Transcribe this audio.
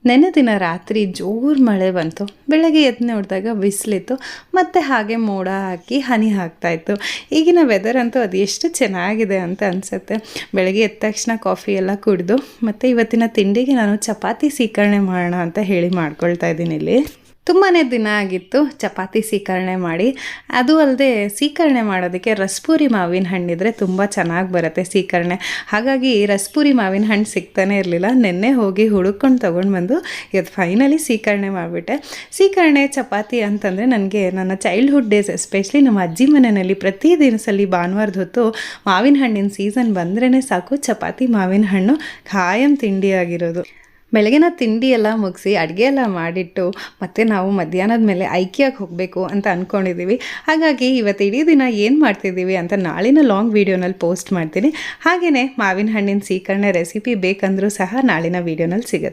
ನೆನ್ನೆ ದಿನ ರಾತ್ರಿ ಜೋರು ಮಳೆ ಬಂತು. ಬೆಳಗ್ಗೆ ಎದ್ದು ನೋಡಿದಾಗ ಬಿಸಿಲಿತ್ತು, ಮತ್ತು ಹಾಗೆ ಮೋಡ ಹಾಕಿ ಹನಿ ಹಾಕ್ತಾಯಿತ್ತು. ಈಗಿನ ವೆದರ್ ಅಂತೂ ಅದು ಎಷ್ಟು ಚೆನ್ನಾಗಿದೆ ಅಂತ ಅನಿಸುತ್ತೆ. ಬೆಳಗ್ಗೆ ಎದ್ದ ತಕ್ಷಣ ಕಾಫಿ ಎಲ್ಲ ಕುಡಿದು ಮತ್ತು ಇವತ್ತಿನ ತಿಂಡಿಗೆ ನಾನು ಚಪಾತಿ ಸೀಕರಣೆ ಮಾಡೋಣ ಅಂತ ಹೇಳಿ ಮಾಡ್ಕೊಳ್ತಾ ಇದ್ದೀನಿ ಇಲ್ಲಿ. ತುಂಬಾ ದಿನ ಆಗಿತ್ತು ಚಪಾತಿ ಸೀಕರಣೆ ಮಾಡಿ. ಅದು ಅಲ್ಲದೆ ಸೀಕರಣೆ ಮಾಡೋದಕ್ಕೆ ರಸಪುರಿ ಮಾವಿನ ಹಣ್ಣಿದ್ರೆ ತುಂಬ ಚೆನ್ನಾಗಿ ಬರುತ್ತೆ ಸೀಕರಣೆ. ಹಾಗಾಗಿ ರಸಪುರಿ ಮಾವಿನ ಹಣ್ಣು ಸಿಗ್ತಾನೆ ಇರಲಿಲ್ಲ. ನೆನ್ನೆ ಹೋಗಿ ಹುಡುಕೊಂಡು ತೊಗೊಂಡು ಬಂದು ಇವತ್ತು ಫೈನಲಿ ಸೀಕರಣೆ ಮಾಡಿಬಿಟ್ಟೆ. ಸೀಕರಣೆ ಚಪಾತಿ ಅಂತಂದರೆ ನನಗೆ ನನ್ನ ಚೈಲ್ಡ್ಹುಡ್ ಡೇಸ್, ಎಸ್ಪೆಷಲಿ ನಮ್ಮ ಅಜ್ಜಿ ಮನೆಯಲ್ಲಿ ಪ್ರತಿ ದಿನಸಲ್ಲಿ ಭಾನುವಾರದ ಹೊತ್ತು ಮಾವಿನ ಹಣ್ಣಿನ ಸೀಸನ್ ಬಂದ್ರೇ ಸಾಕು, ಚಪಾತಿ ಮಾವಿನ ಹಣ್ಣು ಖಾಯಂ ತಿಂಡಿಯಾಗಿರೋದು. ಬೆಳಗಿನ ತಿಂಡಿ ಎಲ್ಲ ಮುಗಿಸಿ ಅಡುಗೆ ಎಲ್ಲ ಮಾಡಿಟ್ಟು ಮತ್ತು ನಾವು ಮಧ್ಯಾಹ್ನದ ಮೇಲೆ ಐಕಿಯಾಗಿ ಹೋಗಬೇಕು ಅಂತ ಅಂದ್ಕೊಂಡಿದ್ದೀವಿ. ಹಾಗಾಗಿ ಇವತ್ತು ಇಡೀ ದಿನ ಏನು ಮಾಡ್ತಿದ್ದೀವಿ ಅಂತ ನಾಳಿನ ಲಾಂಗ್ ವೀಡಿಯೋನಲ್ಲಿ ಪೋಸ್ಟ್ ಮಾಡ್ತೀನಿ. ಹಾಗೆಯೇ ಮಾವಿನ ಹಣ್ಣಿನ ಸೀಕರಣೆ ರೆಸಿಪಿ ಬೇಕಂದರೂ ಸಹ ನಾಳಿನ ವೀಡಿಯೋನಲ್ಲಿ ಸಿಗುತ್ತೆ.